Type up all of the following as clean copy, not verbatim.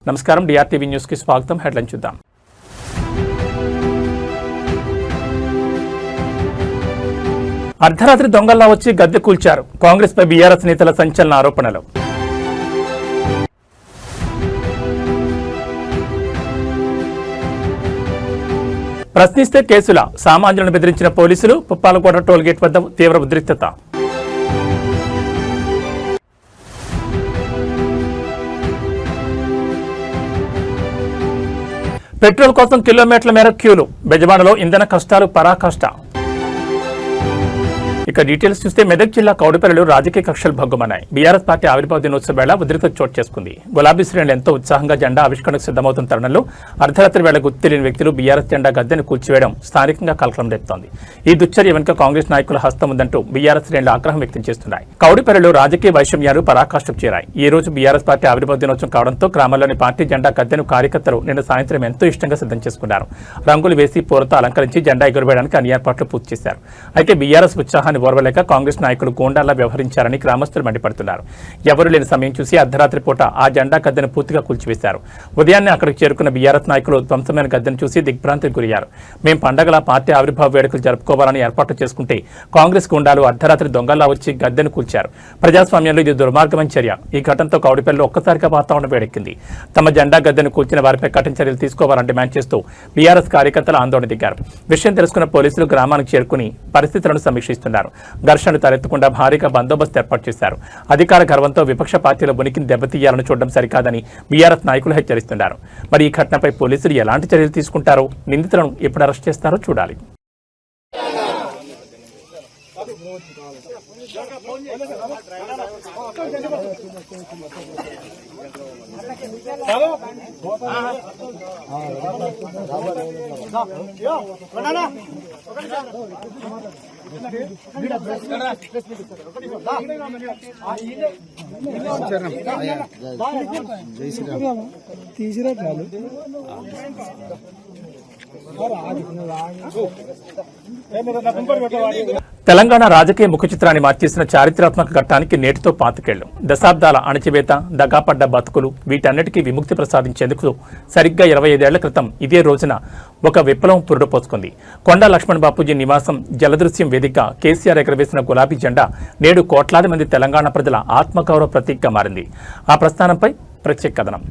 నమస్కారం డిఆర్టీవీ న్యూస్ కి స్వాగతం. హెడ్లైన్ చూద్దాం. అర్ధరాత్రి దొంగల్లా వచ్చి గద్దె కూల్చారు. కాంగ్రెస్ పై బీఆర్ఎస్ నేతల సంచలన ఆరోపణలు. ప్రశ్నిస్తే కేసుల సామాన్యులను బెదిరించిన పోలీసులు. పుప్పాలకోట టోల్గేట్ వద్ద తీవ్ర ఉద్రిక్తత. పెట్రోల్ కోసం కిలోమీటర్ల మేర క్యూలు. బెజవాడలో ఇంధన కష్టాలు పరాకాష్ట. ఇక డీటెయిల్స్ చూస్తే మెదక్ జిల్లా కౌడిపల్లిలో రాజకీయ కక్షలు భగ్గుమన్నాయి. బీఆర్ఎస్ పార్టీ ఆవిర్భావ దినోత్సవ వేళ ఉద్రిక్తత చోటు చేసుకుంది. గులాబీ శ్రేణులు ఎంతో ఉత్సాహంగా జెండా ఆవిష్కరణకు సిద్దమవుతున్న తరుణంలో అర్ధరాత్రి వేళ గుర్తు తెలియని వ్యక్తులు బీఆర్ఎస్ జెండా గద్దెను కూల్చివేయడం స్థానికంగా కలకలం రేపుతోంది. ఈ దుశ్చర్య వెనుక కాంగ్రెస్ నాయకుల హస్తం ఉందంటూ బీఆర్ఎస్ శ్రేణులు ఆగ్రహం వ్యక్తం చేస్తున్నాయి. కౌడిపల్లిలో రాజకీయ వైషమ్యాలు పరాకాష్ఠకు చేరాయి. ఈ రోజు బీఆర్ఎస్ పార్టీ ఆవిర్భావ దినోత్సవం కావడంతో గ్రామాల్లోని పార్టీ జెండా గద్దెను కార్యకర్తలు నిన్న సాయంత్రం ఎంతో ఇష్టంగా సిద్ధం చేసుకున్నారు. రంగులు వేసి పూలతో అలంకరించి జెండా ఎగురవేయడానికి అన్ని ఏర్పాట్లు పూర్తి చేశారు. అయితే బీఆర్ఎస్ ఉత్సాహాన్ని ఓర్వలేక కాంగ్రెస్ నాయకులు గోండాల్లా వ్యవహరించారని గ్రామస్తులు మండిపడుతున్నారు. ఎవరు లేని సమయం చూసి అర్ధరాత్రి పూట ఆ జెండా గద్దెను పూర్తిగా కూల్చివేశారు. ఉదయాన్నే అక్కడికి చేరుకున్న బీఆర్ఎస్ నాయకులు ధ్వంసమైన గద్దెను చూసి దిగ్భ్రాంతికి గురయ్యారు. మేం పండగల పార్టీ ఆవిర్భావ వేడుకలు జరుపుకోవాలని ఏర్పాట్లు చేసుకుంటే కాంగ్రెస్ గోండాలు అర్ధరాత్రి దొంగల్లా వచ్చి గద్దెను కూల్చారు. ప్రజాస్వామ్యంలో ఇది దుర్మార్గమైన చర్య. ఈ ఘటనతో కౌడిపల్లిలో ఒక్కసారిగా వాతావరణం వేడెక్కింది. తమ జెండా గద్దెను కూల్చిన వారిపై కఠిన చర్యలు తీసుకోవాలని డిమాండ్ చేస్తూ బీఆర్ఎస్ కార్యకర్తలు ఆందోళన దిగారు. విషయం తెలుసుకున్న పోలీసులు గ్రామానికి చేరుకుని పరిస్థితులను సమీక్షిస్తున్నారు. ఘర్షణ తలెత్తకుండా భారీగా బందోబస్తు ఏర్పాటు చేశారు. అధికార గర్వంతో విపక్ష పార్టీల ఉనికిని దెబ్బతీయాలని చూడడం సరికాదని బీఆర్ఎస్ నాయకులు హెచ్చరిస్తున్నారు. మరి ఈ ఘటనపై పోలీసులు ఎలాంటి చర్యలు తీసుకుంటారో, నిందితులను ఎప్పుడు అరెస్ట్ చేస్తారో చూడాలి. తెలంగాణ రాజకీయ ముఖ చిత్రాన్ని మార్చేసిన చారిత్రాత్మక ఘట్టానికి నేటితో 5 ఏళ్లు. దశాబ్దాల అణచివేత, దగాపడ్డ బతుకులు, వీటన్నిటికీ విముక్తి ప్రసాదించేందుకు సరిగ్గా 25 ఏళ్ల క్రితం ఇదే రోజున ఒక విప్లవం పురుడుపోసుకుంది. కొండా లక్ష్మణ్ బాపూజీ నివాసం జలదృశ్యం వేదికగా కేసీఆర్ ఎగరవేసిన గులాబీ జెండా నేడు కోట్లాది మంది తెలంగాణ ప్రజల ఆత్మగౌరవ ప్రతీకగా మారింది. ఆ ప్రస్థానంపై ప్రత్యేక కథనం.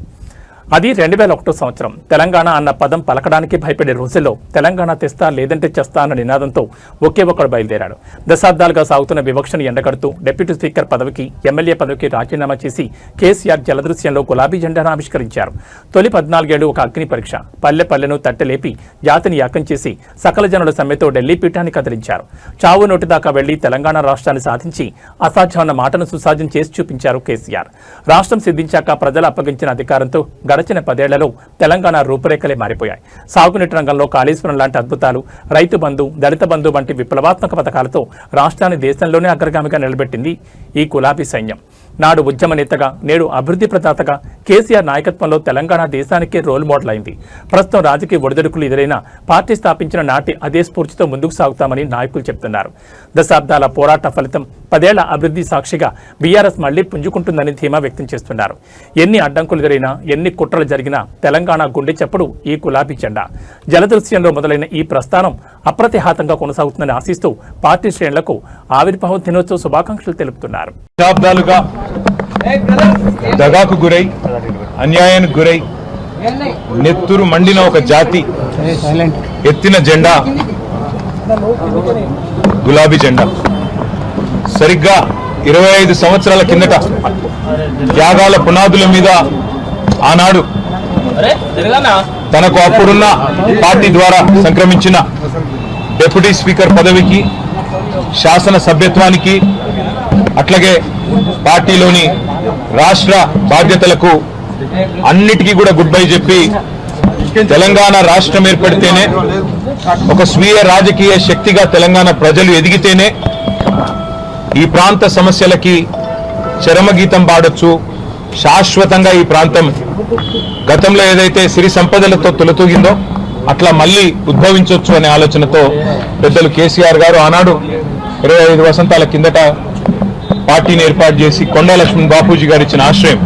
అది 2001 సంవత్సరం. తెలంగాణ అన్న పదం పలకడానికి భయపడే రోజుల్లో తెలంగాణ తెస్తా లేదంటే చేస్తా అన్న నినాదంతో ఒకే ఒక్కడు బయలుదేరాడు. దశాబ్దాలుగా సాగుతున్న వివక్షను ఎండగడుతూ డిప్యూటీ స్పీకర్ పదవికి, ఎమ్మెల్యే పదవికి రాజీనామా చేసి కేసీఆర్ జలదృశ్యంలో గులాబీ జెండాను ఆవిష్కరించారు. తొలి 14 ఏళ్లు ఒక అగ్ని పరీక్ష. పల్లె పల్లెను తట్టలేపి జాతిని యాకం చేసి సకల జనుల సమ్మెతో ఢిల్లీ పీఠాన్ని కదిలించారు. చావు నోటి దాకా వెళ్లి తెలంగాణ రాష్ట్రాన్ని సాధించి అసాధ్యమైన మాటను సుసాధ్యం చేసి చూపించారు కేసీఆర్. రాష్ట్రం సిద్ధించాక ప్రజలు అప్పగించిన అధికారంతో గడచిన 10 ఏళ్లలో తెలంగాణ రూపురేఖలే మారిపోయాయి. సాగునీటి రంగంలో కాళేశ్వరం లాంటి అద్భుతాలు, రైతు బంధు, దళిత బంధు వంటి విప్లవాత్మక పథకాలతో రాష్ట్రాన్ని దేశంలోనే అగ్రగామిగా నిలబెట్టింది ఈ గులాబీ సైన్యం. నాడు ఉద్యమ నేతగా, నేడు అభివృద్ధి ప్రదాతగా కేసీఆర్ నాయకత్వంలో తెలంగాణ దేశానికే రోల్ మోడల్ అయింది. ప్రస్తుతం రాజకీయ ఒడిదుడుకులు ఎదురైనా పార్టీ స్థాపించిన నాటి అదే స్ఫూర్తితో ముందుకు సాగుతామని నాయకులు చెబుతున్నారు. దశాబ్దాల పోరాట ఫలితం 10 ఏళ్ల అభివృద్ధి సాక్షిగా బీఆర్ఎస్ మళ్లీ పుంజుకుంటుందని ధీమా వ్యక్తం చేస్తున్నారు. ఎన్ని అడ్డంకులు ఎదురైనా, ఎన్ని కుట్రలు జరిగినా తెలంగాణ గుండె చప్పుడు ఈ గులాబీ జెండా. జలదృశ్యంలో మొదలైన ఈ ప్రస్థానం అప్రతిహాతంగా కొనసాగుతుందని ఆశిస్తూ పార్టీ శ్రేణులకు ఆవిర్భావ దినోత్సవ శుభాకాంక్షలు తెలుపుతున్నారు. దశాబ్దాలుగా దగాకు గురై, అన్యాయానికి గురై నెత్తురు మండిన ఒక జాతి ఎత్తిన జెండా గులాబీ జెండా. సరిగ్గా 25 సంవత్సరాల కిందట త్యాగాల పునాదుల మీద ఆనాడు తనకు అప్పుడున్న పార్టీ ద్వారా సంక్రమించిన డిప్యూటీ స్పీకర్ పదవికి, శాసన సభ్యత్వానికి, అట్లాగే పార్టీలోని రాష్ట్ర బాధ్యతలకు అన్నిటికీ కూడా గుడ్ బై చెప్పి తెలంగాణ రాష్ట్రం ఏర్పడితేనే, ఒక స్వీయ రాజకీయ శక్తిగా తెలంగాణ ప్రజలు ఎదిగితేనే ఈ ప్రాంత సమస్యలకి చరమగీతం పాడొచ్చు. శాశ్వతంగా ఈ ప్రాంతం గతంలో ఏదైతే సిరి సంపదలతో తొలతూగిందో అట్లా మళ్ళీ ఉద్భవించవచ్చు అనే ఆలోచనతో పెద్దలు కేసీఆర్ గారు ఆనాడు 25 వసంతాల కిందట పార్టీని ఏర్పాటు చేసి కొండా లక్ష్మణ్ బాపూజీ గారు ఇచ్చిన ఆశ్రయం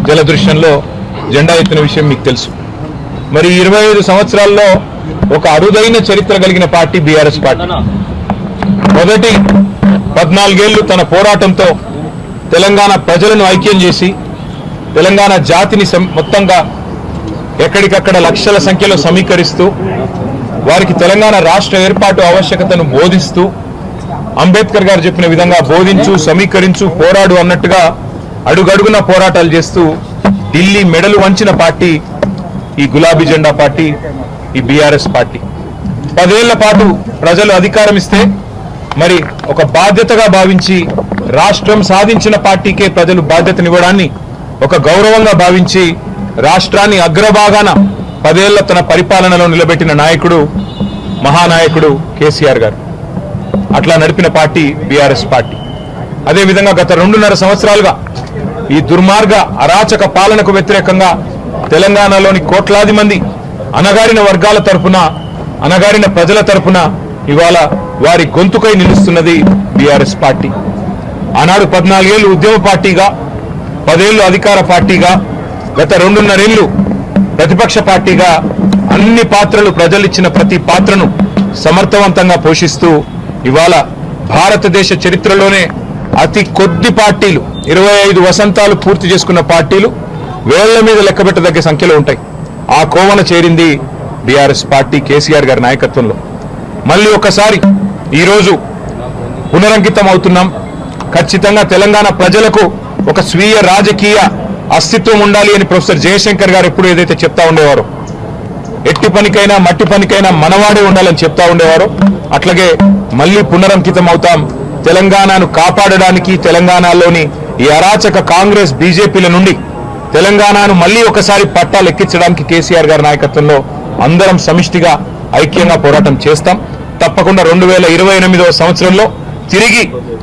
జలదృశ్యంలో జెండా ఎత్తిన విషయం మీకు తెలుసు. మరి 25 సంవత్సరాల్లో ఒక అరుదైన చరిత్ర కలిగిన పార్టీ బీఆర్ఎస్ పార్టీ. మొదటి 14 ఏళ్లు తన పోరాటంతో తెలంగాణ ప్రజలను ఐక్యం చేసి తెలంగాణ జాతిని మొత్తంగా ఎక్కడికక్కడ లక్షల సంఖ్యలో సమీకరిస్తూ వారికి తెలంగాణ రాష్ట్ర ఏర్పాటు ఆవశ్యకతను బోధిస్తూ అంబేద్కర్ గారు చెప్పిన విధంగా బోధించు, సమీకరించు, పోరాడు అన్నట్టుగా అడుగడుగున పోరాటాలు చేస్తూ ఢిల్లీ మెడలు వంచిన పార్టీ ఈ గులాబీ జెండా పార్టీ, ఈ బీఆర్ఎస్ పార్టీ. 10 ఏళ్ల పాటు ప్రజలు అధికారం ఇస్తే మరి ఒక బాధ్యతగా భావించి రాష్ట్రం సాధించిన పార్టీకే ప్రజలు బాధ్యతనివ్వడాన్ని ఒక గౌరవంగా భావించి రాష్ట్రాన్ని అగ్రభాగాన 10 ఏళ్ల తన పరిపాలనలో నిలబెట్టిన నాయకుడు మహానాయకుడు కేసీఆర్ గారు. అట్లా నడిపిన పార్టీ బీఆర్ఎస్ పార్టీ. అదేవిధంగా గత 2.5 సంవత్సరాలుగా ఈ దుర్మార్గ అరాచక పాలనకు వ్యతిరేకంగా తెలంగాణలోని కోట్లాది మంది అణగారిన వర్గాల తరపున, అణగారిన ప్రజల తరపున ఇవాళ వారి గొంతుకై నిలుస్తున్నది బీఆర్ఎస్ పార్టీ. ఆనాడు 14 ఏళ్లు ఉద్యమ పార్టీగా, 10 ఏళ్లు అధికార పార్టీగా, గత 2.5 ఏళ్లు ప్రతిపక్ష పార్టీగా అన్ని పాత్రలు, ప్రజలిచ్చిన ప్రతి పాత్రను సమర్థవంతంగా పోషిస్తూ ఇవాళ భారతదేశ చరిత్రలోనే అతి కొద్ది పార్టీలు, 25 వసంతాలు పూర్తి చేసుకున్న పార్టీలు వేళ్ల మీద లెక్కబెట్టదగ్గ సంఖ్యలో ఉంటాయి. ఆ కోవన చేరింది బీఆర్ఎస్ పార్టీ కేసీఆర్ గారి నాయకత్వంలో. మళ్ళీ ఒకసారి ఈరోజు పునరంకితం అవుతున్నాం. ఖచ్చితంగా తెలంగాణ ప్రజలకు ఒక స్వీయ రాజకీయ అస్తిత్వం ఉండాలి అని ప్రొఫెసర్ జయశంకర్ గారు ఎప్పుడు ఏదైతే చెప్తా ఉండేవారో, ఎట్టి పనికైనా మట్టి పనికైనా మనవాడే ఉండాలని చెప్తా ఉండేవారో, అట్లాగే మళ్ళీ పునరంకితం అవుతాం. తెలంగాణను కాపాడడానికి, తెలంగాణలోని ఈ అరాచక కాంగ్రెస్ బీజేపీల నుండి తెలంగాణను మళ్ళీ ఒకసారి పట్టాలు ఎక్కించడానికి కేసీఆర్ గారి నాయకత్వంలో అందరం సమిష్టిగా ఐక్యంగా పోరాటం చేస్తాం. తప్పకుండా 2028వ సంవత్సరంలో తిరిగి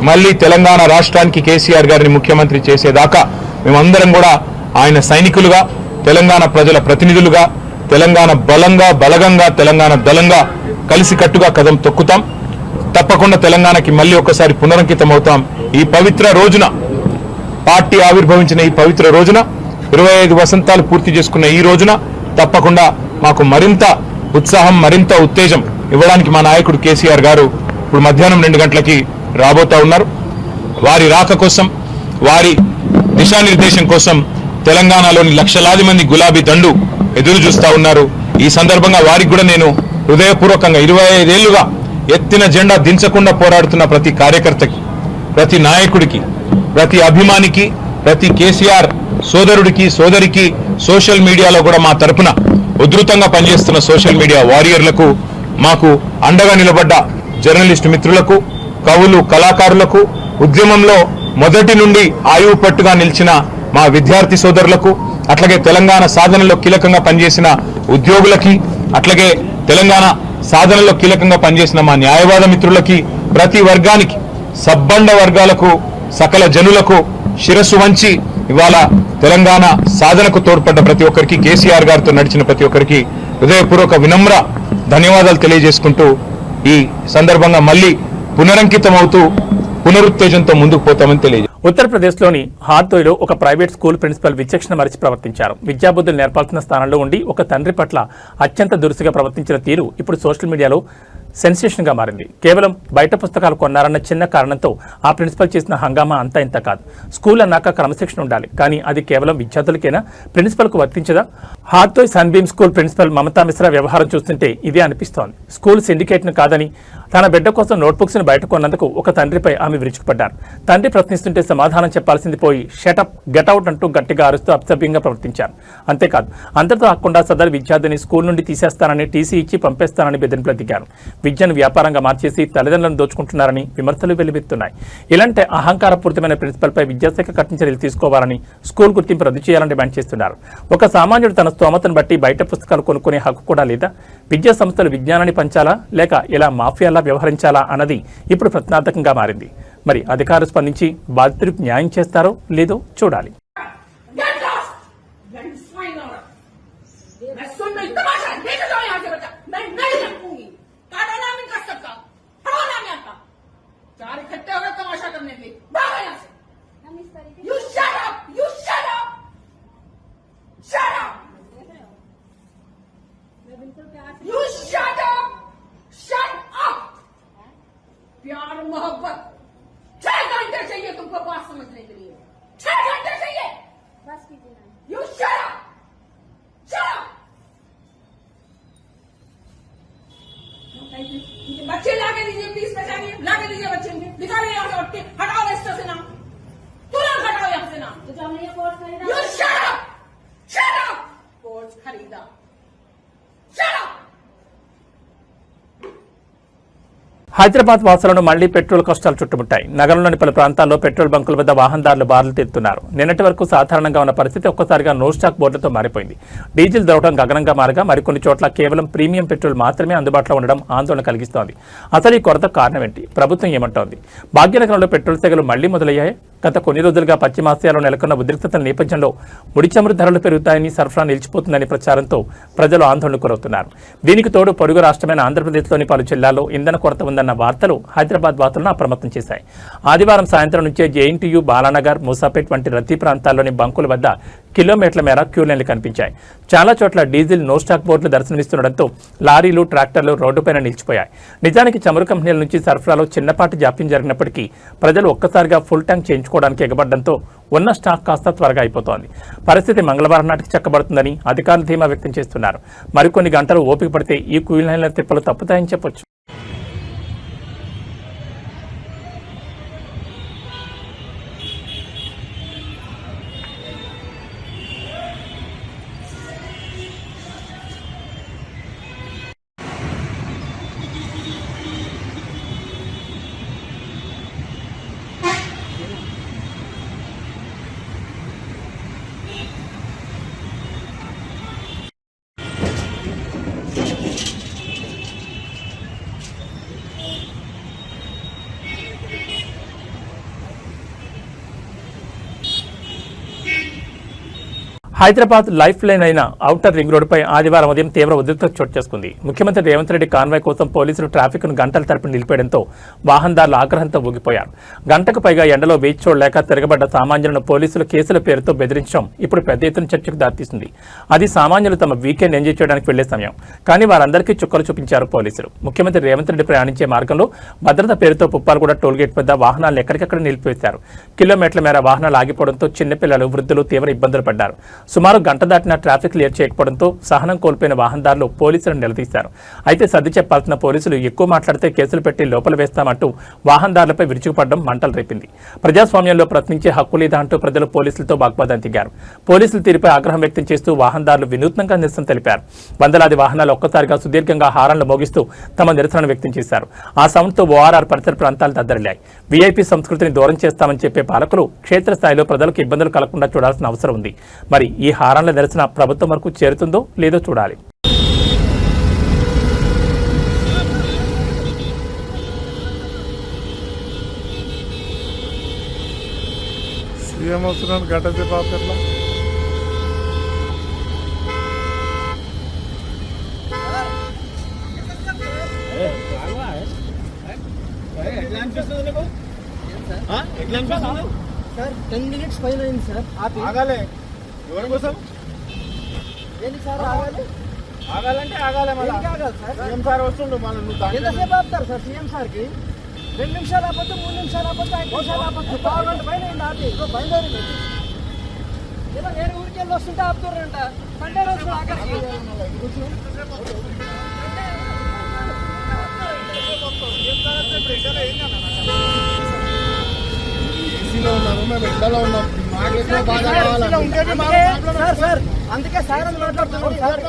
మళ్ళీ తెలంగాణ రాష్ట్రానికి కేసీఆర్ గారిని ముఖ్యమంత్రి చేసేదాకా మేమందరం కూడా ఆయన సైనికులుగా, తెలంగాణ ప్రజల ప్రతినిధులుగా, తెలంగాణ బలగంగా, తెలంగాణ దళంగా కలిసికట్టుగా కదం తొక్కుతాం. తప్పకుండా తెలంగాణకి మళ్ళీ ఒకసారి పునరంకితం అవుతాం. ఈ పవిత్ర రోజున, పార్టీ ఆవిర్భవించిన ఈ పవిత్ర రోజున, 25 వసంతాలు పూర్తి చేసుకున్న ఈ రోజున తప్పకుండా మాకు మరింత ఉత్సాహం, మరింత ఉత్తేజం ఇవ్వడానికి మా నాయకుడు కేసీఆర్ గారు ఇప్పుడు మధ్యాహ్నం 2 గంటలకి రాబోతా ఉన్నారు. వారి రాక కోసం, వారి దిశానిర్దేశం కోసం తెలంగాణలోని లక్షలాది మంది గులాబీ దండు ఎదురు చూస్తా ఉన్నారు. ఈ సందర్భంగా వారికి కూడా నేను హృదయపూర్వకంగా 25 ఏళ్లుగా ఎత్తిన జెండా దించకుండా పోరాడుతున్న ప్రతి కార్యకర్తకి, ప్రతి నాయకుడికి, ప్రతి అభిమానికి, ప్రతి కేసీఆర్ సోదరుడికి, సోదరికి, సోషల్ మీడియాలో కూడా మా తరపున ఉధృతంగా పనిచేస్తున్న సోషల్ మీడియా వారియర్లకు, మాకు అండగా నిలబడ్డ జర్నలిస్టు మిత్రులకు, కవులు, కళాకారులకు, ఉద్యమంలో మొదటి నుండి ఆయువు పట్టుగా నిలిచిన మా విద్యార్థి సోదరులకు, అట్లాగే తెలంగాణ సాధనలో కీలకంగా పనిచేసిన ఉద్యోగులకి, అట్లాగే తెలంగాణ సాధనలో కీలకంగా పనిచేసిన మా న్యాయవాద మిత్రులకి, ప్రతి వర్గానికి, సబ్బండ వర్గాలకు, సకల జనులకు శిరస్సు వంచి ఇవాళ తెలంగాణ సాధనకు తోడ్పడ్డ ప్రతి ఒక్కరికి, కేసీఆర్ గారితో నడిచిన ప్రతి ఒక్కరికి హృదయపూర్వక వినమ్ర ధన్యవాదాలు తెలియజేసుకుంటూ ఈ సందర్భంగా మళ్ళీ పునరంకితం అవుతూ పునరుత్తేజంతో ముందుకు పోతామని తెలియజేస్తారు. ఉత్తరప్రదేశ్లోని హార్దోయ్లో ఒక ప్రైవేట్ స్కూల్ ప్రిన్సిపల్ విచక్షణ మరిచి ప్రవర్తించారు. విద్యాబుద్ధులు నేర్పాల్సిన స్థానంలో ఉండి ఒక తండ్రి పట్ల అత్యంత దురుసుగా ప్రవర్తించిన తీరు ఇప్పుడు సోషల్ మీడియాలో సెన్సేషన్ గా మారింది. కేవలం బయట పుస్తకాలు కొన్నారన్న చిన్న కారణంతో ఆ ప్రిన్సిపల్ చేసిన హంగామా అంతా ఇంత కాదు. స్కూల్ అన్నాక క్రమశిక్షణ ఉండాలి, కానీ అది కేవలం విద్యార్థులకేనా, ప్రిన్సిపల్ కు వర్తించదా? హార్దోయ్ Sunbeam school principal Mamata Mishra వ్యవహారం చూస్తుంటే ఇదే అనిపిస్తోంది. స్కూల్ సిండికేట్ ను కాదని తన బిడ్డ కోసం నోట్బుక్స్ ను బయట కొన్నందుకు ఒక తండ్రిపై ఆమె విరుచుకుపడ్డారు. తండ్రి ప్రశ్నిస్తుంటే సమాధానం చెప్పాల్సింది పోయి షటప్, గెట్అవుట్ అంటూ గట్టిగా అరుస్తూ అప్సభ్యంగా ప్రవర్తించారు. అంతేకాదు, అంతటితో కాకుండా సదరు విద్యార్థిని స్కూల్ నుండి తీసేస్తానని, టీసీ ఇచ్చి పంపేస్తానని బెదిరింపులు దిగారు. విద్యను వ్యాపారంగా మార్చేసి తల్లిదండ్రులను దోచుకుంటున్నారని విమర్శలు వెల్లువెత్తున్నాయి. ఇలాంటి అహంకారపూరితమైన ప్రిన్సిపల్పై విద్యాశాఖ కఠిన చర్యలు తీసుకోవాలని, స్కూల్ గుర్తింపు రద్దు చేయాలని డిమాండ్ చేస్తున్నారు. ఒక సామాన్యుడు తన స్తోమతను బట్టి బయట పుస్తకాలు కొనుక్కునే హక్కు కూడా లేదా? విద్యా సంస్థలు విజ్ఞానాన్ని పంచాలా లేక ఇలా మాఫియాలా వ్యవహరించాలా అన్నది ఇప్పుడు ప్రశ్నార్థకంగా మారింది. మరి అధికారులు స్పందించి బాధితులకు న్యాయం చేస్తారో లేదో చూడాలి. You shut up! You shut up! Shut up! बच्चे लाके दीजिए, प्लीज पहचानिए, लाके दीजिए बच्चे, निकालिए यहाँ से, उठ के हटाओ रजिस्टर से नाम, तुरंत हटाओ यहाँ से नाम। तो हमने ये कोर्स खरीदा। You shut up! Shut up! Course खरीदा। Shut up! హైదరాబాద్ వాసులను మళ్లీ పెట్రోల్ కష్టాలు చుట్టుముట్టాయి. నగరంలోని పలు ప్రాంతాల్లో పెట్రోల్ బంకుల వద్ద వాహనదారులు బారులు తీరుతున్నారు. నిన్నటి వరకు సాధారణంగా ఉన్న పరిస్థితి ఒక్కసారిగా నో స్టాక్ బోర్డులతో మారిపోయింది. డీజిల్ దొరకడం గగనంగా మారగా మరికొన్ని చోట్ల కేవలం ప్రీమియం పెట్రోల్ మాత్రమే అందుబాటులో ఉండడం ఆందోళన కలిగిస్తోంది. అసలు ఈ కొరత కారణం ఏంటి? ప్రభుత్వం ఏమంటోంది? భాగ్యనగరంలో పెట్రోల్ సెగలు మళ్లీ మొదలయ్యాయి. గత కొన్ని రోజులుగా పశ్చిమాసియాలో నెలకొన్న ఉద్రిక్తతల నేపథ్యంలో ముడి చమురు ధరలు పెరుగుతాయని, సరఫరా నిలిచిపోతుందని ప్రచారంతో ప్రజలు ఆందోళనకు గురవుతున్నారు. దీనికి తోడు పొరుగు రాష్ట్రమైన ఆంధ్రప్రదేశ్లోని పలు జిల్లాల్లో ఇంధన కొరత ఉందన్న వార్తలు హైదరాబాద్ వాసులను అప్రమత్తం చేశాయి. ఆదివారం సాయంత్రం నుంచే జేఎన్టీయూ, బాలానగర్, మూసాపేట్ వంటి రద్దీ ప్రాంతాల్లోని బంకుల వద్ద కిలోమీటర్ల మేర క్యూ లైన్లు కనిపించాయి. చాలా చోట్ల డీజిల్ నో స్టాక్ బోర్డులు దర్శనమిస్తుండటంతో లారీలు, ట్రాక్టర్లు రోడ్డుపైన నిలిచిపోయాయి. నిజానికి చమురు కంపెనీల నుంచి సరఫరాలో చిన్నపాటి జాప్యం జరిగినప్పటికీ ప్రజలు ఒక్కసారిగా ఫుల్ ట్యాంక్ చేయించుకోవడానికి ఎగబడడంతో ఉన్న స్టాక్ కాస్త త్వరగా అయిపోతోంది. పరిస్థితి మంగళవారం నాటికి చక్కబడుతుందని అధికారులు ధీమా వ్యక్తం చేస్తున్నారు. మరికొన్ని గంటలు ఓపిక పడితే ఈ క్యూ లైన్ల తిప్పలు తప్పుతాయని చెప్పొచ్చు. హైదరాబాద్ లైఫ్ లైన్ అయిన ఔటర్ రింగ్ రోడ్డుపై ఆదివారం ఉదయం తీవ్ర ఉద్రిక్తత చోటు చేసుకుంది. ముఖ్యమంత్రి రేవంత్ రెడ్డి కాన్వాయ్ కోసం పోలీసులు ట్రాఫిక్ను గంటల తరపున నిలిపేయడంతో వాహనదారులు ఆగ్రహంతో ఊగిపోయారు. గంటకు పైగా ఎండలో వేచి చూడలేక తిరగబడ్డ సామాన్యులను పోలీసులు కేసుల పేరుతో బెదిరించడం ఇప్పుడు పెద్ద ఎత్తున చర్చకు దారితీసింది. అది సామాన్యులు తమ వీకెండ్ ఎంజాయ్ చేయడానికి వెళ్లే సమయం. కానీ వారందరికీ చుక్కలు చూపించారు పోలీసులు. ముఖ్యమంత్రి రేవంత్ రెడ్డి ప్రయాణించే మార్గంలో భద్రత పేరుతో పుప్పాలగూడ టోల్గేట్ వద్ద వాహనాలను ఎక్కడికక్కడ నిలిపివేశారు. కిలోమీటర్ల మేర వాహనాలు ఆగిపోవడంతో చిన్నపిల్లలు, వృద్ధులు తీవ్ర ఇబ్బందులు పడ్డారు. సుమారు గంట దాటిన ట్రాఫిక్ క్లియర్ చేయకపోవడంతో సహనం కోల్పోయిన వాహనదారులు పోలీసులను నిలదీశారు. అయితే సర్ది చెప్పాల్సిన పోలీసులు ఎక్కువ మాట్లాడితే కేసులు పెట్టి లోపల వేస్తామంటూ వాహనదారులపై విరుచుకుపడడం మంటలు రేపింది. ప్రజాస్వామ్యంలో ప్రశ్నించే హక్కు లేదా అంటూ ప్రజలు పోలీసులతో వాగ్వాదం దిగారు. పోలీసుల తీరుపై ఆగ్రహం వ్యక్తం చేస్తూ వాహనదారులు వినూత్నంగా నిరసన తెలిపారు. వందలాది వాహనాలు ఒక్కసారిగా సుదీర్ఘంగా హారన్లు మోగిస్తూ తమ నిరసన వ్యక్తం చేశారు. ఆ సౌండ్తో ఓఆర్ఆర్ పరిసర ప్రాంతాలు దద్దరిల్లాయి. వీఐపీ సంస్కృతిని దూరం చేస్తామని చెప్పే పాలకులు క్షేత్రస్థాయిలో ప్రజలకు ఇబ్బందులు కలగకుండా చూడాల్సిన అవసరం ఉంది. మరి ఈ హారన్ల నిరసన ప్రభుత్వం వరకు చేరుతుందో లేదో చూడాలి. సీఎం వస్తున్నాను గడ్డ పాపర్లా సార్ 10 minutes పైన అయింది సార్. ఆగాలి ఎవరి కోసం ఏంటి సార్ ఆగాలి? ఆగాలంటే ఆగాలి. మళ్ళీ ఆగాలి సార్. సీఎం సార్ వస్తుండు. మళ్ళీ ఎంతసేపు ఆపుతారు సార్ సీఎం సార్కి? 2 నిమిషాలు ఆపొద్దు, 3 నిమిషాలు ఆపొద్దు, 5 నిమిషాలు ఆపొద్దు. పావుగంట పైన అయింది ఆపి. బయలుదేరింది. ఏదో వేరే ఊరికి వెళ్ళి వస్తుంటే ఆపుతారంట. సండే రోజు ఆఖరికి సార్ సార్ అందుకే సార్ అని మాట్లాడుతున్నాం సార్.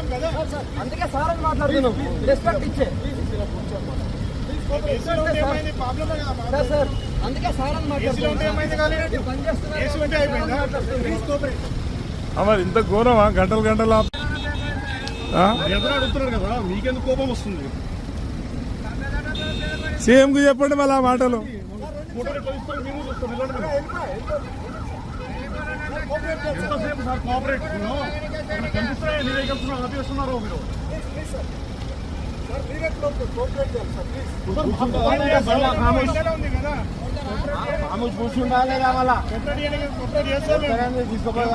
అందుకే సార్ అని మాట్లాడుతున్నాం. రెస్పెక్ట్ ఇచ్చే సార్ సార్ అందుకే సార్ అని మరి ఇంత ఘోరమా? గంటలు గంటలు అడుగుతున్నారు కదా, మీకెందుకు కోపం వస్తుంది? సీఎం కు చెప్పండి మళ్ళీ ఆ మాటలు. ఎంతసేపు సార్ కోఆపరేట్ కనిపిస్తున్నాయి. ఎన్ని వెహికల్స్ ఆపేస్తున్నారు మీరు? కూర్చుండాలి తీసుకోపోయి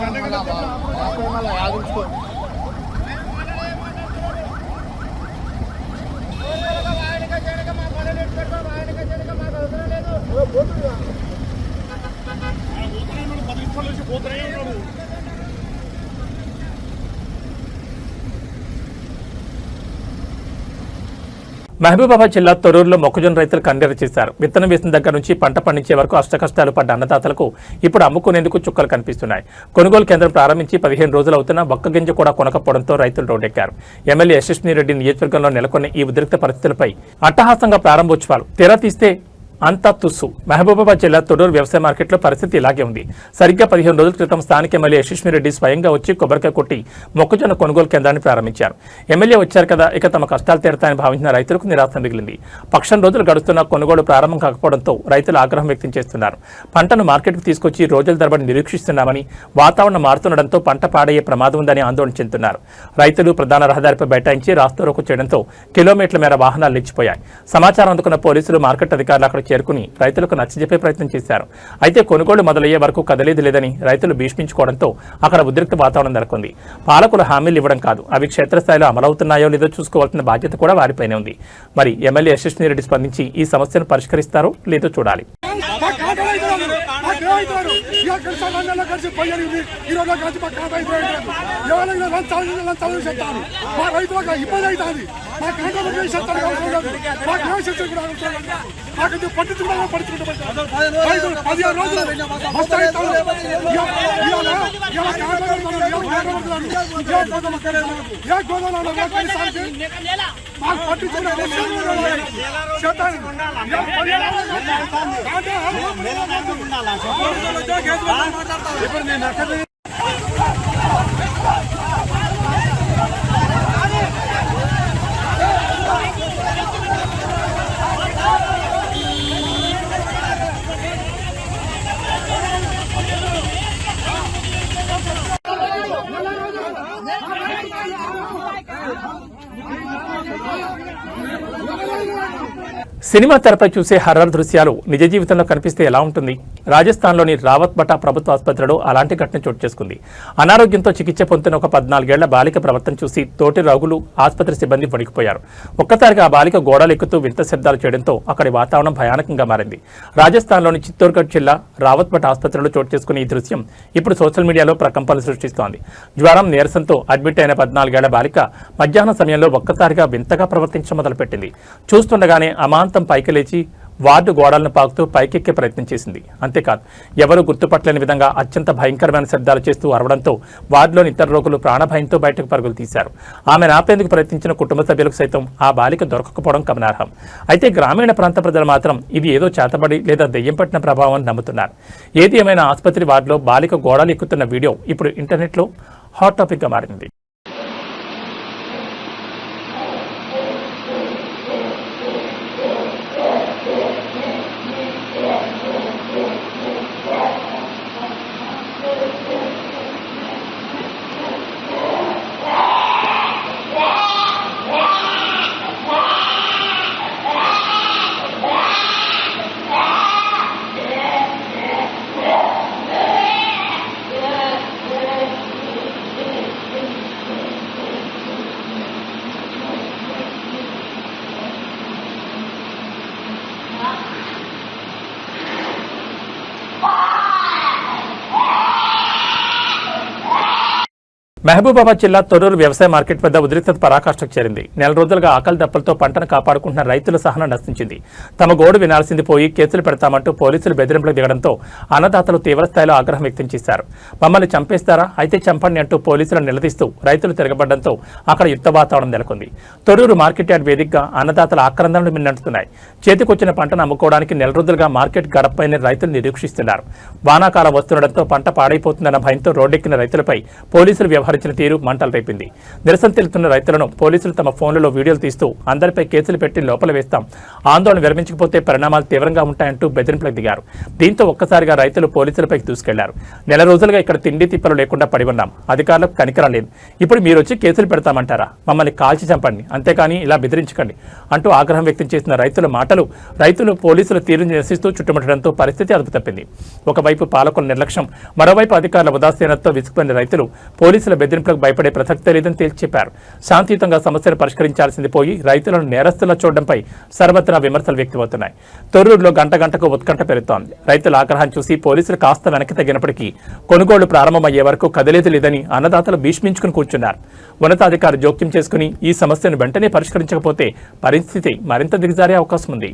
మహబూబాబాద్ జిల్లా తొర్రూరులో మొక్కజొన్న రైతులు కన్నెర చేశారు. విత్తనం వేసిన దగ్గర నుంచి పంట పండించే వరకు అష్టకష్టాలు పడ్డ అన్నదాతలకు ఇప్పుడు అమ్ముకునేందుకు చుక్కలు కనిపిస్తున్నాయి. కొనుగోలు కేంద్రం ప్రారంభించి 15 రోజులు అవుతున్నా ఒక్క గింజ కూడా కొనకపోవడంతో రైతులు రోడ్డెక్కారు. ఎమ్మెల్యే యశస్విని రెడ్డి నియోజకవర్గంలో నెలకొన్న ఈ ఉద్రిక్త పరిస్థితులపై అట్టహాసంగా ప్రారంభోత్సవాలు తెర తీస్తే అంతా తుస్సు. మహబూబాబాద్ జిల్లా తొర్రూరు వ్యవసాయ మార్కెట్లో పరిస్థితి ఇలాగే ఉంది. సరిగ్గా 15 రోజుల క్రితం స్థానిక ఎమ్మెల్యే యశస్విని రెడ్డి స్వయంగా వచ్చి కొబ్బరికాయ కొట్టి మొక్కజొన్న కొనుగోలు కేంద్రాన్ని ప్రారంభించారు. ఎమ్మెల్యే వచ్చారు కదా, ఇక తమ కష్టాలు తీరతాయని భావించిన రైతులకు నిరాశ మిగిలింది. పక్షం రోజులు గడుస్తున్నా కొనుగోలు ప్రారంభం కాకపోవడంతో రైతులు ఆగ్రహం వ్యక్తం చేస్తున్నారు. పంటను మార్కెట్కు తీసుకొచ్చి రోజుల తరబడి నిరీక్షిస్తున్నామని, వాతావరణం మారుతుండటంతో పంట పాడయ్యే ప్రమాదం ఉందని ఆందోళన చెందుతున్నారు. రైతులు ప్రధాన రహదారిపై బైఠాయించి రాస్తారోకో చేయడంతో కిలోమీటర్ల మేర వాహనాలు నిలిచిపోయాయి. సమాచారం అందుకున్న పోలీసులు, మార్కెట్ అధికారులు అక్కడ చేరుకుని రైతులకు నచ్చజెప్పే ప్రయత్నం చేశారు. అయితే కొనుగోలు మొదలయ్యే వరకు కదలేదు లేదని రైతులు భీష్మించుకోవడంతో అక్కడ ఉద్రిక్త వాతావరణం నెలకొంది. పాలకులు హామీలు ఇవ్వడం కాదు, అవి క్షేత్రస్థాయిలో అమలవుతున్నాయో లేదో చూసుకోవాల్సిన బాధ్యత కూడా వారిపైనే ఉంది. మరి ఎమ్మెల్యే యశస్విని రెడ్డి స్పందించి ఈ సమస్యను పరిష్కరిస్తారో లేదో చూడాలి. సినిమా తెరపై చూసే హర్రర్ దృశ్యాలు నిజ జీవితంలో కనిపిస్తే ఎలా ఉంటుంది? రాజస్థాన్లోని రావత్ బటా ప్రభుత్వ ఆసుపత్రిలో అలాంటి ఘటన చోటు చేసుకుంది. అనారోగ్యంతో చికిత్స పొందుతున్న ఒక 14 ఏళ్ల బాలిక ప్రవర్తన చూసి తోటి రోగులు, ఆసుపత్రి సిబ్బంది వణికిపోయారు. ఒక్కసారిగా ఆ బాలిక గోడలు ఎక్కుతూ వింత శబ్దాలు చేయడంతో అక్కడి వాతావరణం భయానకంగా మారింది. రాజస్థాన్లోని చిత్తూర్గఢ్ జిల్లా రావత్ బటా ఆసుపత్రిలో చోటు చేసుకున్న ఈ దృశ్యం ఇప్పుడు సోషల్ మీడియాలో ప్రకంపనలు సృష్టిస్తోంది. జ్వరం, నీరసంతో అడ్మిట్ అయిన 14 ఏళ్ల బాలిక మధ్యాహ్నం సమయంలో ఒక్కసారిగా వింతగా ప్రవర్తించడం మొదలుపెట్టింది. చూస్తుండగానే అమాంతం పైకి లేచి వార్డు గోడలను పాకుతూ పైకెక్కే ప్రయత్నం చేసింది. అంతేకాదు, ఎవరూ గుర్తుపట్టలేని విధంగా అత్యంత భయంకరమైన శబ్దాలు చేస్తూ అరవడంతో వార్డులోని ఇతర రోగులు ప్రాణభయంతో బయటకు పరుగులు తీశారు. ఆమెను ఆపేందుకు ప్రయత్నించిన కుటుంబ సభ్యులకు సైతం ఆ బాలిక దొరకకపోవడం గమనార్హం. అయితే గ్రామీణ ప్రాంత ప్రజలు మాత్రం ఇది ఏదో చేతబడి లేదా దెయ్యం పట్టిన ప్రభావం అని నమ్ముతున్నారు. ఏది ఏమైనా ఆసుపత్రి వార్డులో బాలిక గోడలు ఎక్కుతున్న వీడియో ఇప్పుడు ఇంటర్నెట్లో హాట్ టాపిక్గా మారింది. మహబూబాబాద్ జిల్లా తొర్రూరు వ్యవసాయ మార్కెట్ వద్ద ఉద్రిక్తత పరాకాష్ఠకు చేరింది. నెల రోజులుగా ఆకలి దప్పలతో పంటను కాపాడుకుంటున్న రైతుల సహనం నశించింది. తమ గోడు వినాల్సింది పోయి కేసులు పెడతామంటూ పోలీసులు బెదిరింపులకు దిగడంతో అన్నదాతలు తీవ్రస్థాయిలో ఆగ్రహం వ్యక్తం చేశారు. మమ్మల్ని చంపేస్తారా, అయితే చంపండి అంటూ పోలీసులను నిలదీస్తూ రైతులు తిరగబడడంతో అక్కడ యుద్ధ వాతావరణం నెలకొంది. తొర్రూరు మార్కెట్ యార్డ్ వేదికగా అన్నదాతల ఆక్రందనలు మిన్నంటున్నాయి. చేతికొచ్చిన పంటను అమ్ముకోవడానికి నెల రోజులుగా మార్కెట్ గడపపైనే రైతులు నిరీక్షిస్తున్నారు. వానాకాలం వస్తుండటంతో పంట పాడైపోతుందన్న భయంతో రోడ్డెక్కిన రైతులపై పోలీసులు వ్యవహరించిన తీరు మంటలు రేపింది. నిరసన తెలుపుతున్న రైతులను పోలీసులు తమ ఫోన్లలో వీడియోలు తీస్తూ అందరిపై కేసులు పెట్టి లోపల వేస్తాం, ఆందోళన విరమించకపోతే పరిణామాలు తీవ్రంగా ఉంటాయంటూ బెదిరింపులకు దిగారు. దీంతో ఒక్కసారిగా రైతులు పోలీసులపైకి దూసుకెళ్లారు. నెల రోజులుగా ఇక్కడ తిండి తిప్పలు లేకుండా పడి ఉన్నాం, అధికారులకు కనికరం లేదు, ఇప్పుడు మీరు వచ్చి కేసులు పెడతామంటారా? మమ్మల్ని కాల్చి చంపండి, అంతేకాని ఇలా బెదిరించకండి అంటూ ఆగ్రహం వ్యక్తం చేసిన రైతుల మాటలు రైతులు పోలీసుల తీరును నిరసిస్తూ చుట్టుముట్టడంతో పరిస్థితి అదుపు తప్పింది. ఒకవైపు పాలకుల నిర్లక్ష్యం, మరోవైపు అధికారుల ఉదాసీనతతో విసుగుపడిన రైతులు పోలీసుల బెదిరింపులకు భయపడే ప్రసక్తే లేదని తేల్చి చెప్పారు. శాంతియుతంగా సమస్యను పరిష్కరించాల్సింది పోయి రైతులను నేరస్తులా చూడడంపై సర్వత్రా విమర్శలు వ్యక్తమవుతున్నాయి. తొర్రూరులో గంటకు ఉత్కంఠ పెరుగుతోంది. రైతుల ఆగ్రహం చూసి పోలీసులు కాస్త వెనక్కి తగ్గినప్పటికీ కొనుగోళ్లు ప్రారంభమయ్యే వరకు కదలేదు లేదని అన్నదాతలు భీష్మించుకుని కూర్చున్నారు. ఉన్నతాధికారి జోక్యం చేసుకుని ఈ సమస్యను వెంటనే పరిష్కరించకపోతే పరిస్థితి మరింత దిగజారే అవకాశం ఉంది.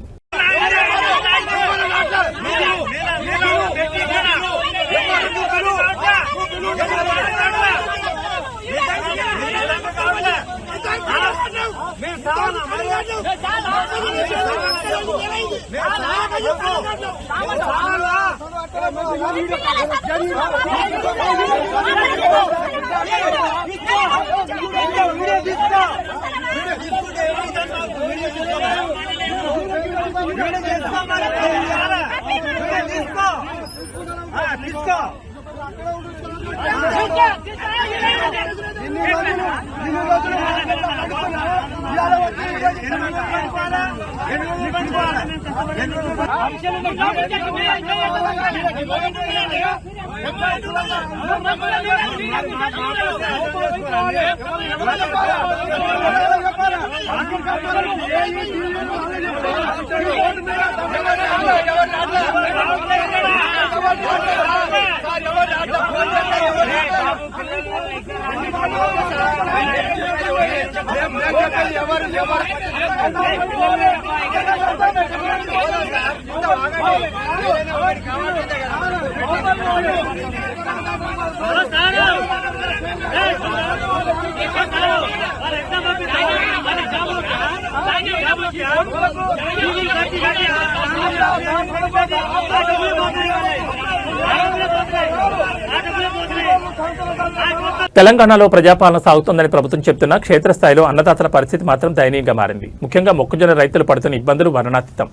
తెలంగాణలో ప్రజాపాలన సాగుతోందని ప్రభుత్వం చెప్తున్నా క్షేత్రస్థాయిలో అన్నదాతల పరిస్థితి మాత్రం దయనీయంగా మారింది. ముఖ్యంగా మొక్కజొన్న రైతులు పడుతున్న ఇబ్బందులు వర్ణనాతీతం.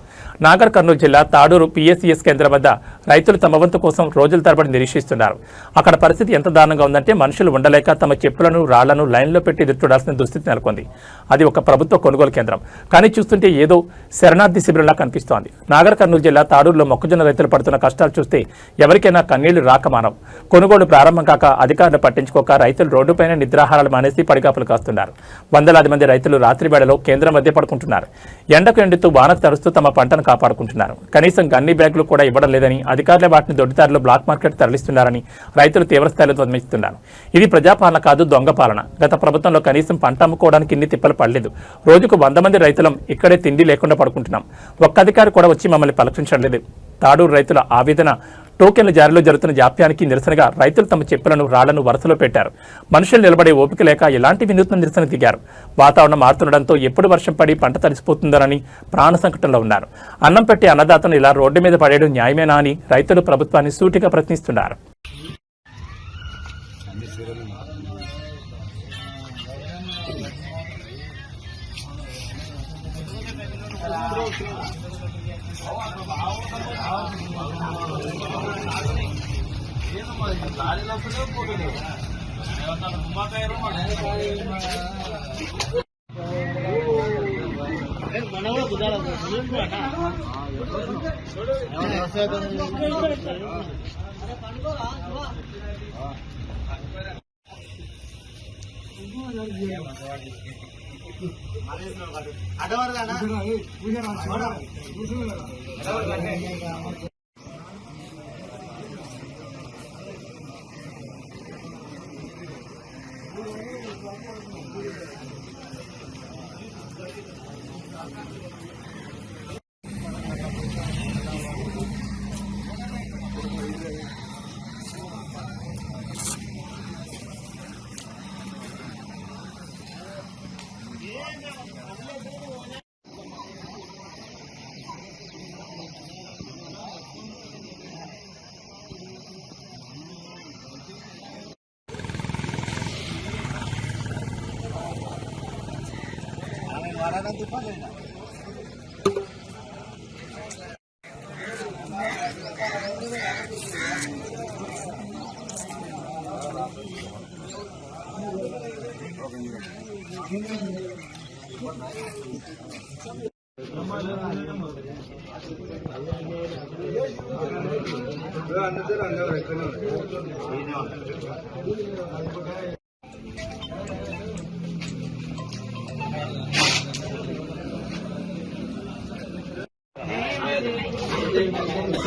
నాగర్ కర్నూలు జిల్లా తాడూరు పిఎస్సిఎస్ కేంద్రం వద్ద రైతులు తమ వంతు కోసం రోజుల తరబడి నిరీక్షిస్తున్నారు. అక్కడ పరిస్థితి ఎంత దారుణంగా ఉందంటే మనుషులు ఉండలేక తమ చెప్పులను రాళ్లను లైన్లో పెట్టి ఎదురు చూడాల్సిన దుస్థితి నెలకొంది. అది ఒక ప్రభుత్వ కొనుగోలు కేంద్రం, కానీ చూస్తుంటే ఏదో శరణార్థి శిబిరంలా కనిపిస్తోంది. నాగర్ కర్నూలు జిల్లా తాడూరులో మొక్కజొన్న రైతులు పడుతున్న కష్టాలు చూస్తే ఎవరికైనా కన్నీళ్లు రాక మానవు. కొనుగోలు ప్రారంభం కాక అధికారులు పట్టించుకోక రైతులు రోడ్డుపైన నిద్రాహారాలు మానేసి పడిగాపులు కాస్తున్నారు. వందలాది మంది రైతులు రాత్రి వేళలో కేంద్రం మధ్య పడుకుంటున్నారు. ఎండకు ఎండుతూ వానకు తరుస్తూ తమ పంటను కాపాడుకుంటున్నారు. కనీసం గన్ని బ్యాగులు కూడా ఇవ్వడం లేదని, అధికారులే వాటిని దొడ్డిదారిలో బ్లాక్ మార్కెట్ తరలిస్తున్నారని రైతులు తీవ్రస్థాయిలో ధ్వనిస్తున్నారు. ఇది ప్రజాపాలన కాదు, దొంగ పాలన. గత ప్రభుత్వంలో కనీసం పంట అమ్ముకోవడానికి ఇన్ని తిప్పలు పడలేదు. రోజుకు 100 మంది రైతులం ఇక్కడే తిండి లేకుండా పడుకుంటున్నాం. ఒక్క అధికారి కూడా వచ్చి మమ్మల్ని పలకరించలేదు. తాడూరు రైతుల ఆవేదన టోకెన్ల జారీలో జరుగుతున్న జాప్యానికి నిరసనగా రైతులు తమ చెప్పులను రాళ్లను వరుసలో పెట్టారు. మనుషులు నిలబడే ఓపిక లేక ఎలాంటి వినూత్న నిరసన దిగారు. వాతావరణం మారుతుండడంతో ఎప్పుడు వర్షం పడి పంట తడిసిపోతుందోనని ప్రాణ సంకటంలో ఉన్నారు. అన్నం పెట్టి అన్నదాతను ఇలా రోడ్డు మీద పడేయడం న్యాయమేనా అని రైతులు ప్రభుత్వాన్ని సూటిగా ప్రశ్నిస్తున్నారు.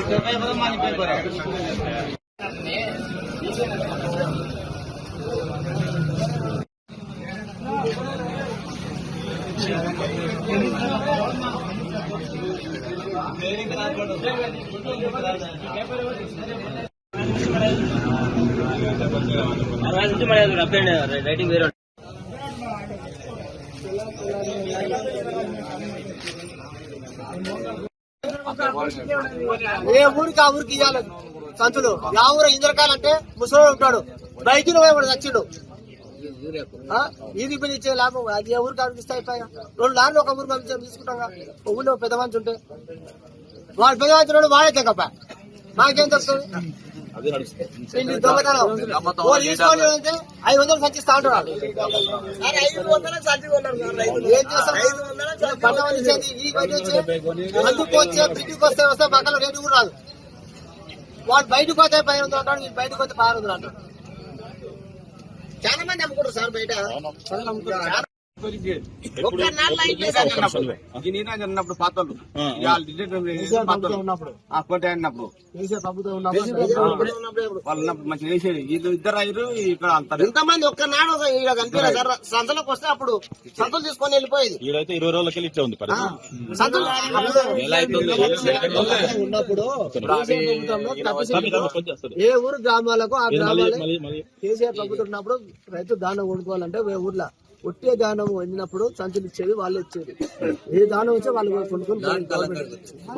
ఏ ఊరికి ఆ ఊరికి ఇవ్వాలి సంచులు. ఆ ఊరు ఇంద్రకాయలంటే ముసలోడు ఉంటాడు, బయటికి పోయి చచ్చిండు. ఈది పని ఇచ్చే లాభం అది ఏ ఊరికి ఆవిడకి ఇస్తే అయిపోయా. 2 లారీలు ఒక ఊరు పంపించాం తీసుకుంటాం. ఊళ్ళో పెద్ద మంచి ఉంటే వాడు పెద్ద మంచి వాడే తెగప్ప మాకేం తెలుస్తుంది. దొంగతనం తీసుకోండి అంటే 500 సంచిస్తా ఉంటాడు. ఏం చేస్తాం? పంటలు ఇచ్చేది ఈ బయట వచ్చే అందుకు వచ్చే బ్రిడ్జికి వస్తే పక్కన రేటు కూడా రాదు. వాడు బయటకు వస్తే 500 అంటాడు, వీళ్ళు బయటకు వస్తే 600 అంటాడు. చాలా మంది అమ్ముకుంటారు సార్ బయట. అన్నప్పుడు పాత్రలు వాళ్ళు మంచిగా వేసేది. ఇద్దరు అయ్యారు ఇక్కడ అంటారు. ఇంతమంది ఒక్కనాడు కనిపించారు సార్. సంతలోకి వస్తే అప్పుడు సంతలు తీసుకొని వెళ్ళిపోయేది. ఈడైతే 20 రోజులకి ఇట్లా ఉంది సంతలు ఉన్నప్పుడు ఏ ఊరు గ్రామాలకు ఆ గ్రామాలు కేసీఆర్ ప్రభుత్వం ఉన్నప్పుడు రైతు దానం కొనుక్కోవాలంటే ఊర్లో ఒట్టే దానం వండినప్పుడు సంచులు ఇచ్చేది, వాళ్ళే ఇచ్చేది. ఏ దానం వచ్చే వాళ్ళు కొనుక్కొని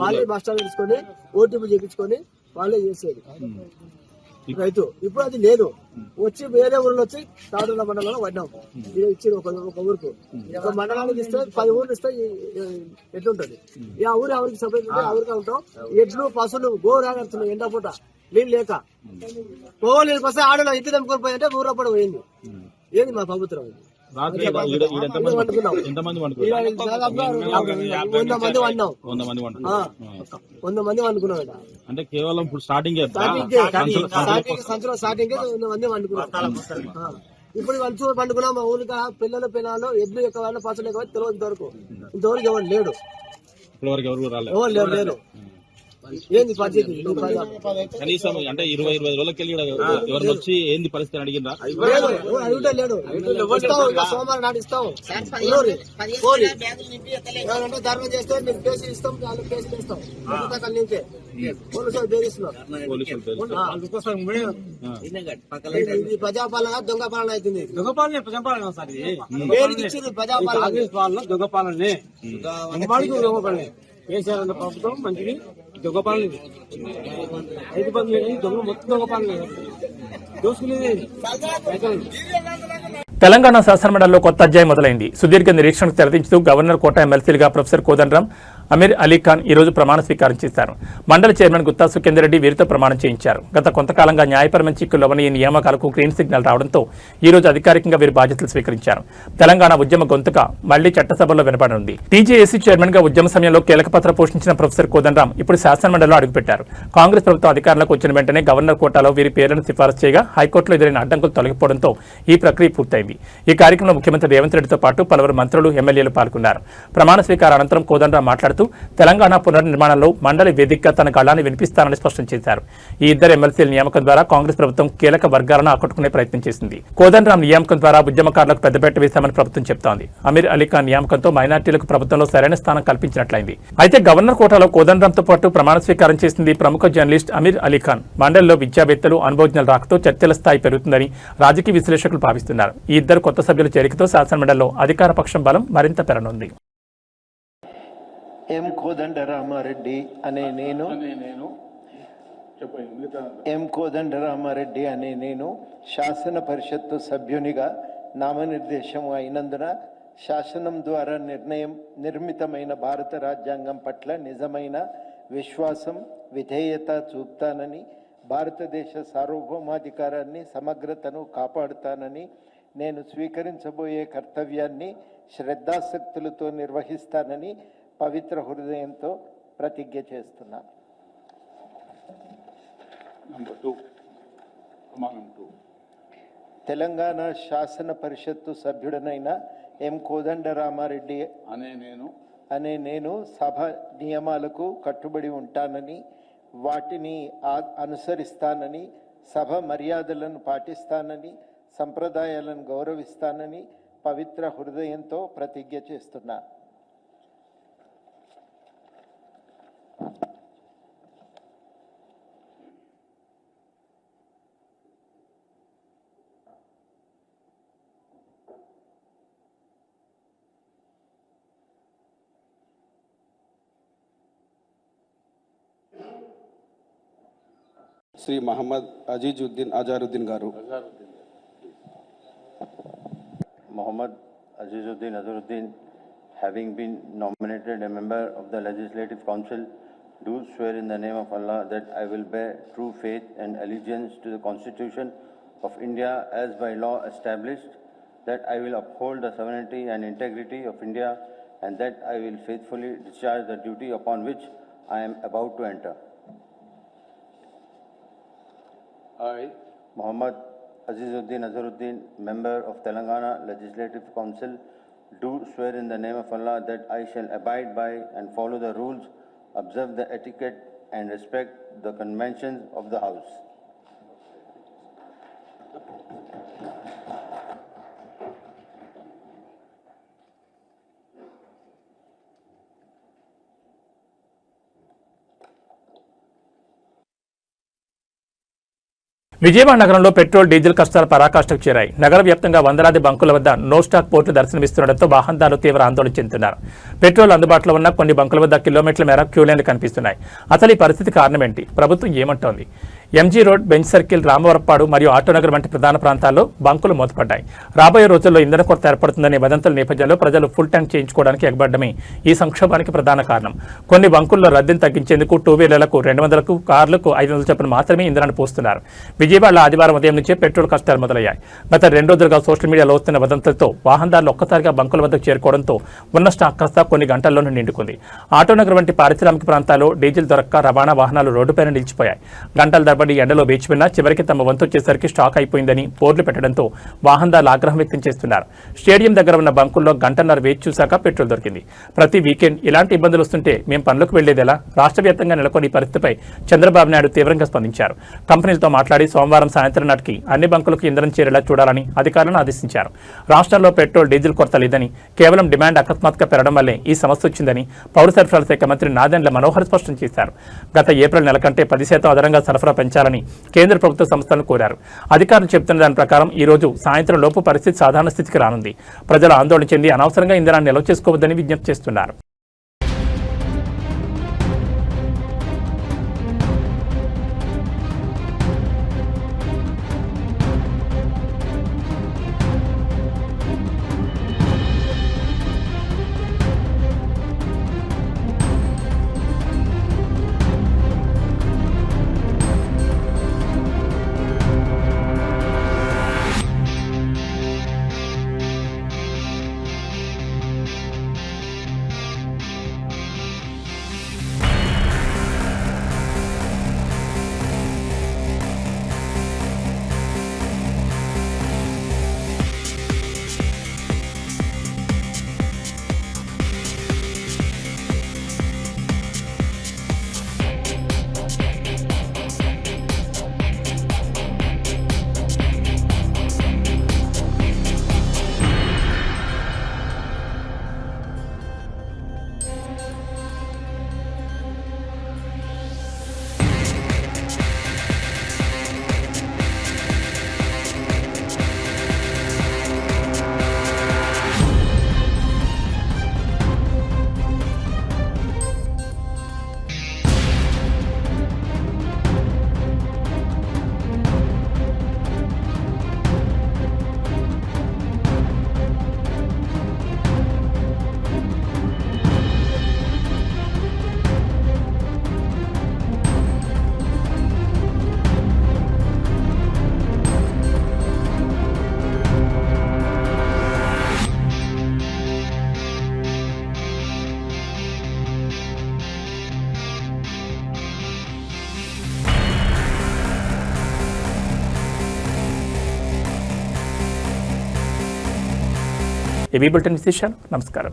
వాళ్ళే బస్టాండ్ తీసుకొని ఓటీపీ చేయించుకొని వాళ్ళే చేసేది రైతు. ఇప్పుడు అది లేదు. వచ్చి వేరే ఊర్లో వచ్చి తాడుల మండలంలో పడ్డాం. ఇచ్చి ఒక ఊరుకు ఒక మండలానికి ఇస్తే 10 ఊర్లు ఇస్తే ఎట్లుంటది? ఆ ఊరు ఎవరికి సపరేట్ ఉంటే ఆ ఊరికే ఉంటాం. ఎడ్లు పశువులు గోరాడుతున్నాయి ఎండ పూట నీళ్ళు లేక పోవలేనికి వస్తే ఆడలో ఇంటి దమ్ముకొని పోయింటే ఊర్లో పడి పోయింది. ఏంది మా ప్రభుత్వం? 100 మంది వండుకున్నాం. అంటే కేవలం స్టార్టింగ్ సంచులో స్టార్టింగ్ 100 మంది వండుకున్నాం. ఇప్పుడు వాళ్ళు పండుకున్నాం. మా ఊరిగా పిల్లలు ఎడ్లు ఎక్కువ వాళ్ళు పచ్చలు ఎక్కువ తెలియదు. ఇంతవరకు ఎవరు లేడు. ఎవరు లేరు. ఏంది పరిస్థితి? కనీసం అంటే 20 రోజులకి ఎవరిని వచ్చి ఏంది పరిస్థితి అడిగిందా? అడుగుతా లేడు. సోమవారం నాడు ఇస్తాం. ధర్మం చేస్తే మేము కేసులు ఇస్తాం, కేసులు ఇస్తాం. కలించే పోలీసులు బేరిస్తున్నారు. ప్రజాపాలన దొంగ పాలన అవుతుంది. ప్రజాపాలన సార్ ప్రజాపాలన దొంగ పాలనే కేసీఆర్ అన్న ప్రభుత్వం మంచిది. దొంగ పాలన రైతు బంధు దొంగ మొత్తం దొంగ పాలన దోసుకునేది. తెలంగాణ శాసనమండలిలో కొత్త అధ్యాయం మొదలైంది. సుదీర్ఘ నిరీక్షణకు తెరదించుతూ గవర్నర్ కోట ఎమ్మెల్సీలుగా ప్రొఫెసర్ కోదండరాం, అమీర్ అలీఖాన్ ఈ రోజు ప్రమాణ స్వీకారం చేశారు. మండలి చైర్మన్ గుత్తా సుఖేందర్ రెడ్డి వీరితో ప్రమాణం చేయించారు. గత కొంతకాలంగా న్యాయపరమైన చిక్కులవని ఈ నియామకాలకు గ్రీన్ సిగ్నల్ రావడంతో ఈ రోజు అధికారికంగా వీరు బాధ్యతలు స్వీకరించారు. తెలంగాణ ఉద్యమ గొంతుక మళ్లీ చట్టసభలో వినపడనుంది. టీజేఏసీ చైర్మన్ గా ఉద్యమ సమయంలో కీలక పాత్ర పోషించిన ప్రొఫెసర్ కోదండరాం ఇప్పుడు శాసనమండలిలో అడుగుపెట్టారు. కాంగ్రెస్ ప్రభుత్వం అధికారంలోకి వచ్చిన వెంటనే గవర్నర్ కోటాలో వీరి పేర్లను సిఫారసు చేయగా హైకోర్టులో ఎదురైన అడ్డంకులు తొలగిపోవడంతో ఈ ప్రక్రియ పూర్తయింది. ఈ కార్యక్రమంలో ముఖ్యమంత్రి రేవంత్ రెడ్డితో పాటు పలువురు మంత్రులు, ఎమ్మెల్యేలు పాల్గొన్నారు. ప్రమాణ స్వీకార అనంతరం కోదండరాం మాట్లాడుతూ తెలంగాణ పునర్నిర్మాణంలో మండలి వేదికగా తన గళాన్ని వినిపిస్తానని స్పష్టం చేశారు. ఈ ఇద్దరు ఎమ్మెల్సీల నియామకం ద్వారా కాంగ్రెస్ ప్రభుత్వం కీలక వర్గాలను ఆకట్టుకునే ప్రయత్నం చేసింది. కోదండరాం నియామకం ద్వారా ఉద్యమకారులకు పెద్దపేట వేశామని ప్రభుత్వం చెబుతోంది. అమీర్ అలీఖాన్ నియామకంతో మైనార్టీలకు ప్రభుత్వంలో సరైన స్థానం కల్పించినట్లయింది. అయితే గవర్నర్ కోటాలో కోదండరాంతో పాటు ప్రమాణ స్వీకారం చేసింది ప్రముఖ జర్నలిస్ట్ అమీర్ అలీఖాన్. మండలిలో విద్యావేత్తలు, అనుభవజ్ఞుల రాకతో చర్చల స్థాయి పెరుగుతుందని రాజకీయ విశ్లేషకులు భావిస్తున్నారు. ఈ ఇద్దరు కొత్త సభ్యుల చేరికతో శాసనమండలిలో అధికార పక్షం బలం మరింత పెరగనుంది. ఎం కోదండరామారెడ్డి అనే నేను శాసన పరిషత్తు సభ్యునిగా నామనిర్దేశం అయినందున శాసనం ద్వారా నిర్మితమైన భారత రాజ్యాంగం పట్ల నిజమైన విశ్వాసం, విధేయత చూపుతానని, భారతదేశ సార్వభౌమాధికారాన్ని, సమగ్రతను కాపాడుతానని, నేను స్వీకరించబోయే కర్తవ్యాన్ని శ్రద్ధాసక్తులతో నిర్వహిస్తానని పవిత్ర హృదయంతో ప్రతిజ్ఞ చేస్తున్నాను. తెలంగాణ శాసన పరిషత్తు సభ్యుడనైన ఎం కోదండరామారెడ్డి అనే నేను సభ నియమాలకు కట్టుబడి ఉంటానని, వాటిని అనుసరిస్తానని, సభ మర్యాదలను పాటిస్తానని, సంప్రదాయాలను గౌరవిస్తానని పవిత్ర హృదయంతో ప్రతిజ్ఞ చేస్తున్నా. శ్రీ మహమ్మద్ అజీజుద్దీన్ అజారుద్దీన్ గారు. Muhammad Azizuddin Azharuddin, having been nominated a member of the Legislative Council, do swear in the name of Allah that I will bear true faith and allegiance to the Constitution of India as by law established, that I will uphold the sovereignty and integrity of India, and that I will faithfully discharge the duty upon which I am about to enter. I, Muhammad Azizuddin Azharuddin, member of Telangana Legislative Council, do swear in the name of Allah that I shall abide by and follow the rules, observe the etiquette and respect the conventions of the House. Vijayawada నగరంలో petrol diesel కష్టాలు పరాకాష్ఠకు చేరాయి. నగర వ్యాప్తంగా వందలాది బంకుల వద్ద no stock port దర్శనమిస్తుండటంతో వాహనదారులు తీవ్ర ఆందోళన చెందుతున్నారు. పెట్రోల్ అందుబాటులో ఉన్న కొన్ని బంకుల వద్ద కిలోమీటర్ల మేర క్యూలైన్లు కనిపిస్తున్నాయి. అసలు ఈ పరిస్థితి కారణం ఏంటి? ప్రభుత్వం ఏమంటోంది? MG road, bench circle, Ramavarappadu మరియు ఆటోనగర్ వంటి ప్రధాన ప్రాంతాల్లో బంకులు మూతపడ్డాయి. రాబోయే రోజుల్లో ఇంధన కొరత ఏర్పడుతుందనే వదంతుల నేపథ్యంలో ప్రజలు ఫుల్ ట్యాంక్ చేయించుకోవడానికి ఎగబడ్డమే ఈ సంక్షోభానికి ప్రధాన కారణం. కొన్ని బంకుల్లో రద్దీని తగ్గించేందుకు 2 వీలర్లకు 200కు, కార్లకు 500 చొప్పున మాత్రమే ఇంధనాన్ని పోస్తున్నారు. విజయవాడలో ఆదివారం ఉదయం నుంచే పెట్రోల్ కష్టాలు మొదలయ్యాయి. గత 2 రోజులుగా సోషల్ మీడియాలో వస్తున్న వదంతులతో వాహనదారులు ఒక్కసారిగా బంకుల వద్దకు చేరుకోవడంతో ఉన్న స్టాక్ కాస్త కొన్ని గంటల్లోనే నిండుకుంది. ఆటోనగర్ వంటి పారిశ్రామిక ప్రాంతాల్లో డీజిల్ దొరక్క రవాణా వాహనాలు రోడ్డుపైన నిలిచిపోయాయి. గంటల తరబడి ఎండలో వేచిపోయినా చివరికి తమ వంతు వచ్చేసరికి స్టాక్ అయిపోయిందని బోర్డులు పెట్టడంతో వాహనదారులు ఆగ్రహం వ్యక్తం చేస్తున్నారు. స్టేడియం దగ్గర ఉన్న బంకుల్లో గంటన్నర వేచి చూశాక పెట్రోల్ దొరికింది. ప్రతి వీకెండ్ ఇలాంటి ఇబ్బందులు వస్తుంటే మేము పనులకు వెళ్లేదెలా? రాష్ట్ర వ్యాప్తంగా నెలకొని పరిస్థితిపై చంద్రబాబు నాయుడు తీవ్రంగా స్పందించారు. కంపెనీలతో మాట్లాడి సోమవారం సాయంత్రం నాటికి అన్ని బంకులకు ఇంధనం చేరేలా చూడాలని అధికారులను ఆదేశించారు. రాష్ట్రంలో పెట్రోల్, డీజిల్ కొరత లేదని, కేవలం డిమాండ్ అకస్మాత్తుగా పెరగడం వల్లే ఈ సమస్య వచ్చిందని పౌర సరఫరాల శాఖ మంత్రి నాదెండ్ల మనోహర్ స్పష్టం చేశారు. గత ఏప్రిల్ నెల కంటే 10% అదనంగా సరఫరా పెంచాలని కేంద్ర ప్రభుత్వ సంస్థలను కోరారు. అధికారులు చెబుతున్న దాని ప్రకారం ఈ రోజు సాయంత్రం లోపు పరిస్థితి సాధారణ స్థితికి రానుంది. ప్రజలు ఆందోళన చెంది అనవసరంగా ఇంధనాన్ని నిల్వ చేసుకోవద్దని విజ్ఞప్తి చేస్తున్నారు. ఏబీ బులెటిన్ విశేషాలు. నమస్కారం.